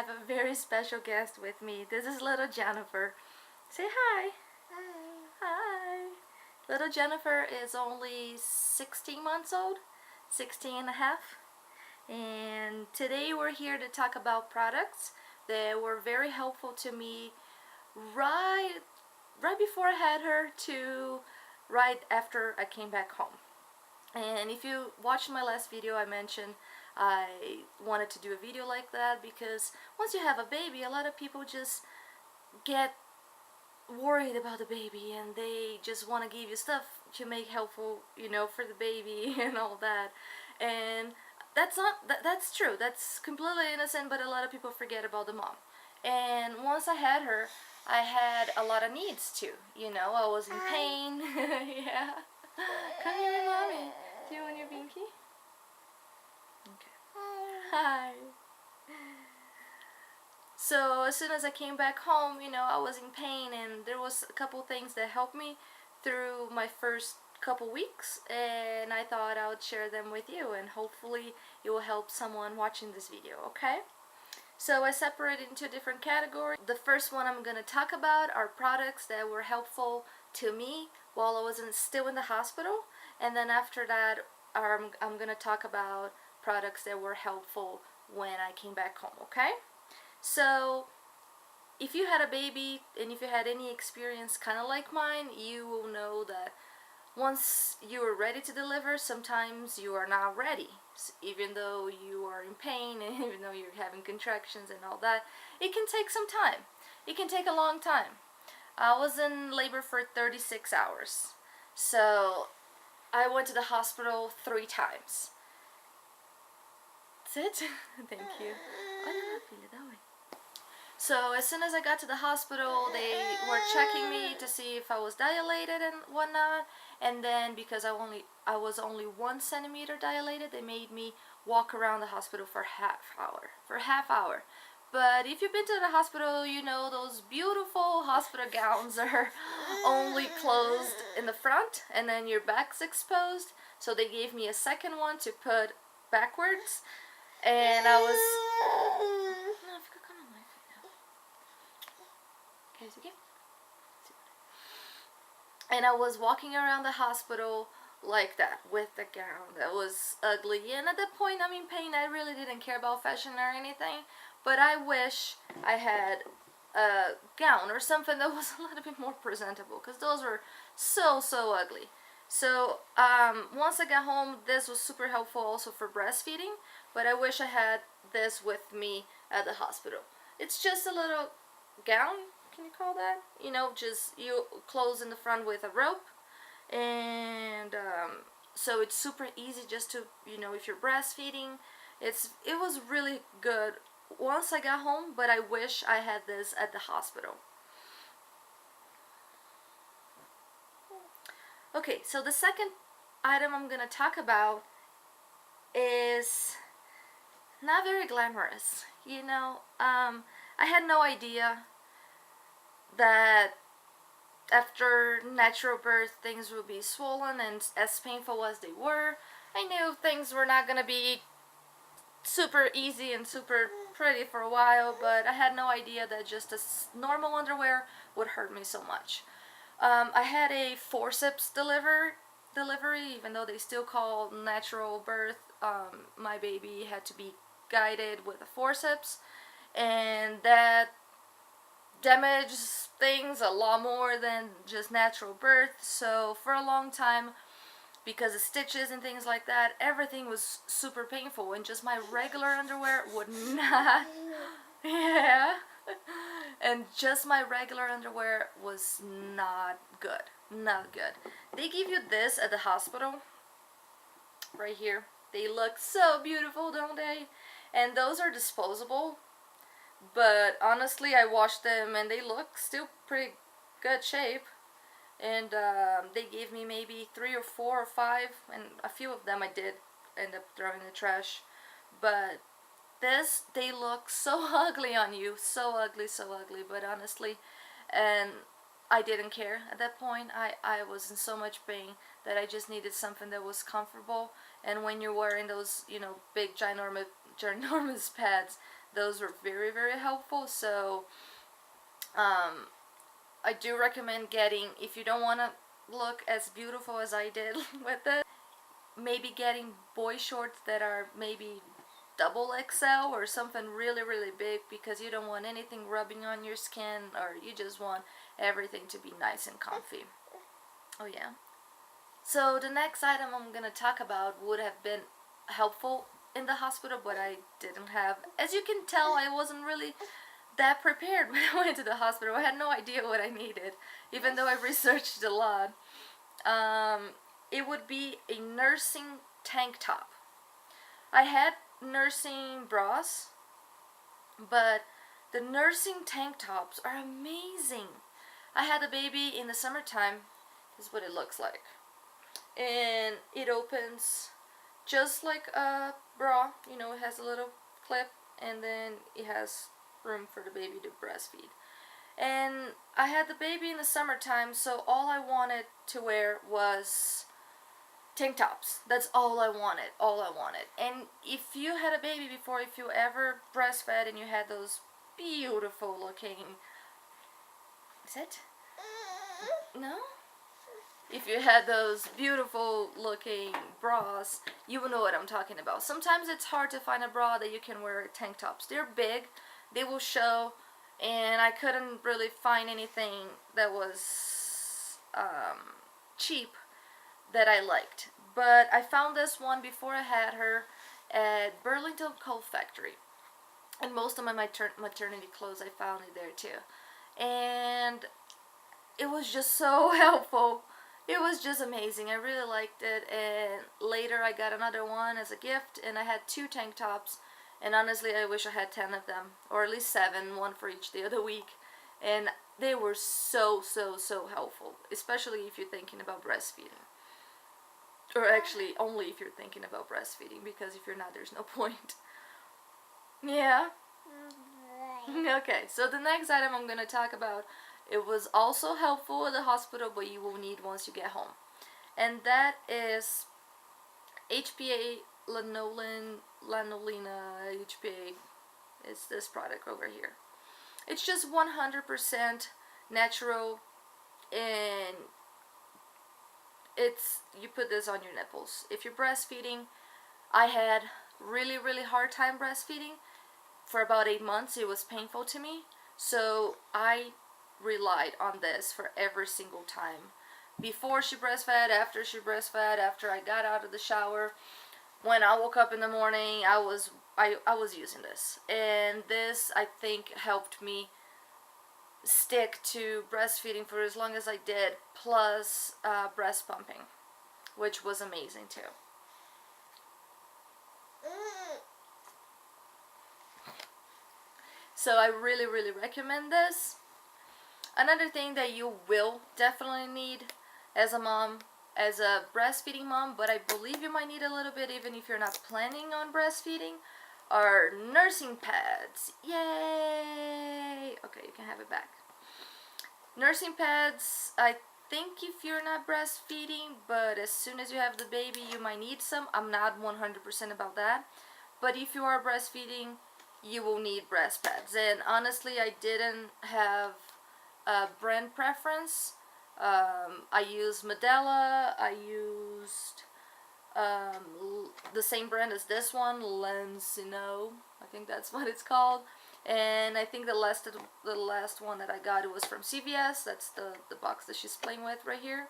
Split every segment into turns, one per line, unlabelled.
have a very special guest with me. This is little Jennifer. Say hi. Hi. Little Jennifer is only 16 months old, 16 and a half. And today we're here to talk about products that were very helpful to me right before I had her to right after I came back home. And if you watched my last video, I mentioned I wanted to do a video like that because once you have a baby, a lot of people just get worried about the baby and they just want to give you stuff to make helpful, for the baby and all that. And that's true. That's completely innocent, but a lot of people forget about the mom. And once I had her, I had a lot of needs too. I was in pain. Yeah. Come here, mommy. Do you want your binky? Okay. Hi. So as soon as I came back home, I was in pain, and there was a couple things that helped me through my first couple weeks, and I thought I would share them with you, and hopefully it will help someone watching this video, okay? So I separated into different categories. The first one I'm going to talk about are products that were helpful to me while I was still in the hospital, and then after that I'm going to talk about products that were helpful when I came back home, okay? So if you had a baby and if you had any experience kind of like mine, you will know that once you are ready to deliver, sometimes you are not ready. Even though you are in pain and even though you're having contractions and all that, it can take some time. It can take a long time. I was in labor for 36 hours. So I went to the hospital 3 times. Sit. Thank you. So as soon as I got to the hospital, they were checking me to see if I was dilated and whatnot. And then because I was only 1 centimeter dilated, they made me walk around the hospital for half hour. But if you've been to the hospital, you know those beautiful hospital gowns are only closed in the front and then your back's exposed. So they gave me a second one to put backwards. And I was... And I was walking around the hospital like that with the gown that was ugly, and at that point I'm in pain. I really didn't care about fashion or anything, but I wish I had a gown or something that was a little bit more presentable, because those were so ugly. So once I got home, this was super helpful also for breastfeeding, but I wish I had this with me at the hospital. It's just a little gown, can you call that? Just you close in the front with a rope, and so it's super easy just to, if you're breastfeeding, it was really good once I got home, but I wish I had this at the hospital. Okay, so the second item I'm gonna talk about is not very glamorous. I had no idea that after natural birth things would be swollen and as painful as they were. I knew things were not gonna be super easy and super pretty for a while, but I had no idea that just a normal underwear would hurt me so much. I had a forceps delivery, even though they still call natural birth. My baby had to be guided with a forceps, and that damages things a lot more than just natural birth. So for a long time, because of stitches and things like that, everything was super painful, and just my regular underwear would not. Yeah. And just my regular underwear was not good. Not good. They give you this at the hospital right here. They look so beautiful, don't they? And those are disposable, but honestly I washed them and they look still pretty good shape. And they gave me maybe 3 or 4 or 5, and a few of them I did end up throwing in the trash. But they look so ugly on you, so ugly, but honestly, and I didn't care at that point. I was in so much pain that I just needed something that was comfortable. And when you're wearing those, big ginormous pads, those were very, very helpful. So I do recommend getting, if you don't want to look as beautiful as I did with it, maybe getting boy shorts that are maybe double XL or something really, really big, because you don't want anything rubbing on your skin, or you just want everything to be nice and comfy. Oh yeah. So the next item I'm going to talk about would have been helpful in the hospital, but I didn't have. As you can tell, I wasn't really that prepared when I went to the hospital. I had no idea what I needed, even though I researched a lot. It would be a nursing tank top. I had nursing bras, but the nursing tank tops are amazing. I had a baby in the summertime. This is what it looks like. And it opens just like a bra. You know, it has a little clip, and then it has room for the baby to breastfeed. And I had the baby in the summertime, so all I wanted to wear was tank tops. That's all I wanted. And if you had a baby before, if you ever breastfed and you had those beautiful looking... Is it? No? If you had those beautiful looking bras, you will know what I'm talking about. Sometimes it's hard to find a bra that you can wear tank tops. They're big, they will show, and I couldn't really find anything that was cheap that I liked. But I found this one before I had her at Burlington Coat Factory. And most of my maternity clothes, I found it there too. And it was just so helpful. It was just amazing. I really liked it. And later I got another one as a gift, and I had 2 tank tops. And honestly, I wish I had 10 of them, or at least 7, one for each day of the week. And they were so, so, so helpful, especially if you're thinking about breastfeeding. Or actually, only if you're thinking about breastfeeding, because if you're not, there's no point. Yeah? Okay, so the next item I'm going to talk about, it was also helpful at the hospital, but you will need once you get home. And that is HPA lanolina HPA. It's this product over here. It's just 100% natural, and you put this on your nipples. If you're breastfeeding, I had really, really hard time breastfeeding. For about 8 months, it was painful to me. So I relied on this for every single time. Before she breastfed, after she breastfed, after I got out of the shower, when I woke up in the morning, I was using this. And this, I think, helped me stick to breastfeeding for as long as I did, plus breast pumping, which was amazing too. So I really, really recommend this. Another thing that you will definitely need as a mom, as a breastfeeding mom, but I believe you might need a little bit even if you're not planning on breastfeeding, are nursing pads. Yay! Okay, you can have it back. Nursing pads, I think if you're not breastfeeding, but as soon as you have the baby, you might need some. I'm not 100% about that. But if you are breastfeeding, you will need breast pads. And honestly, I didn't have a brand preference. I used Medela. I used the same brand as this one, Lensino. I think that's what it's called. And I think the last one that I got, it was from CVS. That's the box that she's playing with right here.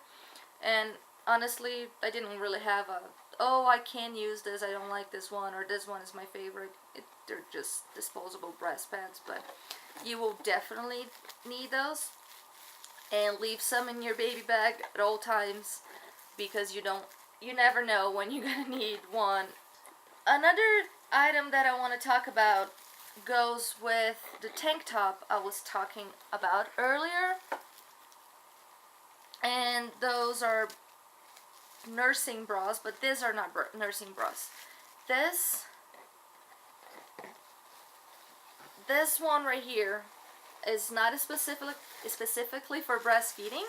And honestly, I didn't really have oh, I can use this, I don't like this one, or this one is my favorite. They're just disposable breast pads, but you will definitely need those. And leave some in your baby bag at all times, because you never know when you're gonna need one. Another item that I want to talk about goes with the tank top I was talking about earlier. And those are nursing bras, but these are not nursing bras. This one right here is not specifically for breastfeeding,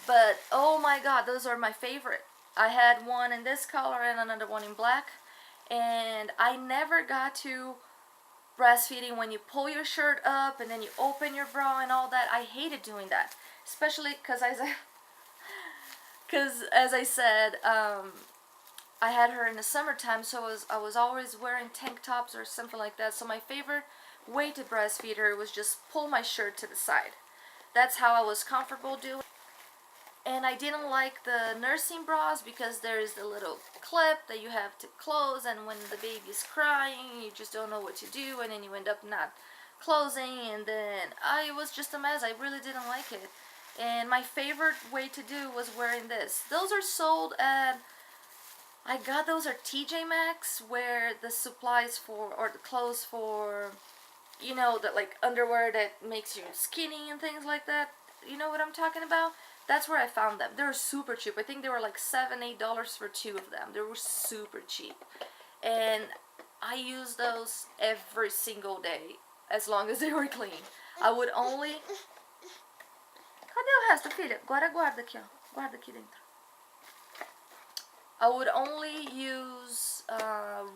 but oh my god, those are my favorite. I had one in this color and another one in black, and I never got to breastfeeding when you pull your shirt up and then you open your bra and all that. I hated doing that, especially because as I said, I had her in the summertime, so I was always wearing tank tops or something like that. So my favorite way to breastfeed her was just pull my shirt to the side. That's how I was comfortable doing. And I didn't like the nursing bras because there is the little clip that you have to close, and when the baby's crying, you just don't know what to do, and then you end up not closing, and then it was just a mess. I really didn't like it. And my favorite way to do was wearing this. Those are sold at, I got those at TJ Maxx, where the supplies for, or the clothes for, you know, the like underwear that makes you skinny and things like that. You know what I'm talking about? That's where I found them. They were super cheap. I think they were like $7-8 for 2 of them. They were super cheap. And I used those every single day, as long as they were clean. I would only... Cadê o resto, filha? Agora guarda aqui, ó. Guarda aqui dentro. I would only use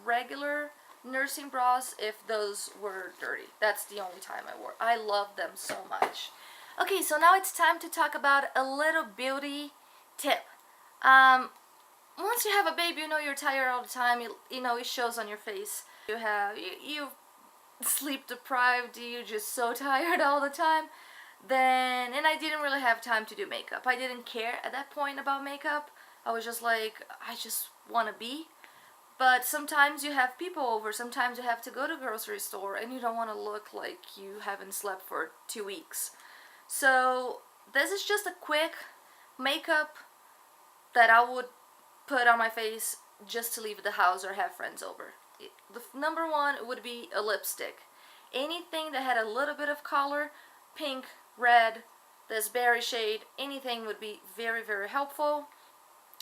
regular nursing bras if those were dirty. That's the only time I wore. I love them so much. Okay, so now it's time to talk about a little beauty tip. Once you have a baby, you know you're tired all the time. You know it shows on your face. You sleep deprived. You're just so tired all the time. And I didn't really have time to do makeup. I didn't care at that point about makeup. I was just like, I just want to be. But sometimes you have people over. Sometimes you have to go to the grocery store, and you don't want to look like you haven't slept for 2 weeks. So this is just a quick makeup that I would put on my face just to leave the house or have friends over. The number one would be a lipstick. Anything that had a little bit of color, pink, red, this berry shade, anything would be very, very helpful.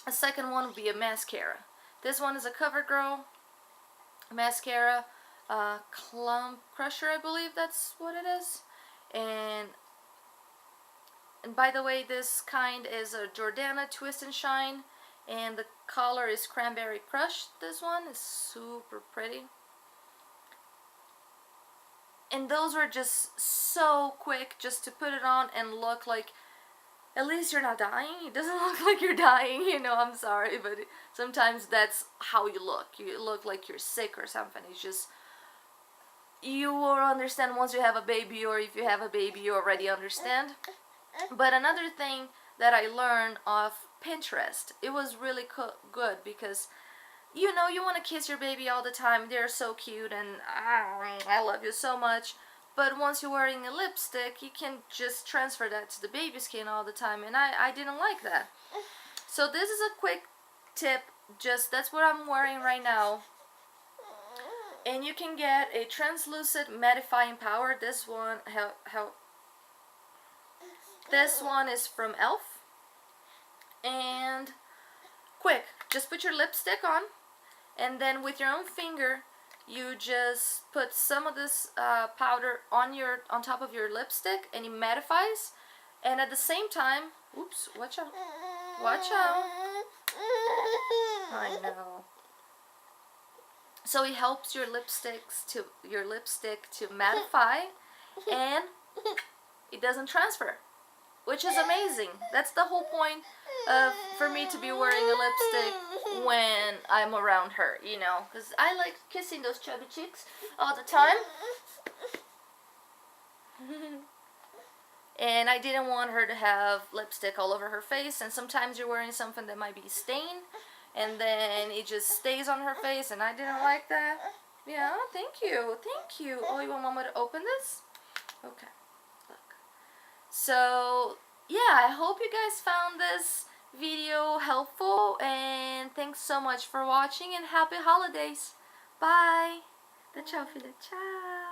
A second one would be a mascara. This one is a CoverGirl mascara, Clump Crusher, I believe that's what it is. And by the way, this kind is a Jordana Twist and Shine, and the color is Cranberry Crush. This one is super pretty. And those were just so quick, just to put it on and look like, at least you're not dying. It doesn't look like you're dying, you know, I'm sorry, but sometimes that's how you look. You look like you're sick or something. It's just, you will understand once you have a baby, or if you have a baby, you already understand. But another thing that I learned off Pinterest, it was really good because, you know, you want to kiss your baby all the time. They're so cute, and I love you so much. But once you're wearing a lipstick, you can just transfer that to the baby skin all the time, and I didn't like that. So this is a quick tip. Just, that's what I'm wearing right now. And you can get a translucent mattifying powder. This one, this one is from e.l.f. And quick, just put your lipstick on, and then with your own finger, you just put some of this powder on top of your lipstick, and it mattifies. And at the same time, oops, watch out, watch out. I know. So it helps your lipstick to mattify, and it doesn't transfer, which is amazing. That's the whole point of for me to be wearing a lipstick when I'm around her, you know, because I like kissing those chubby cheeks all the time. And I didn't want her to have lipstick all over her face, and sometimes you're wearing something that might be stained, and then it just stays on her face, and I didn't like that. Yeah, thank you, thank you. Oh, you want Mama to open this? Okay, look. So, yeah, I hope you guys found this video helpful, and thanks so much for watching, and happy holidays. Bye. Ciao, filha. Ciao.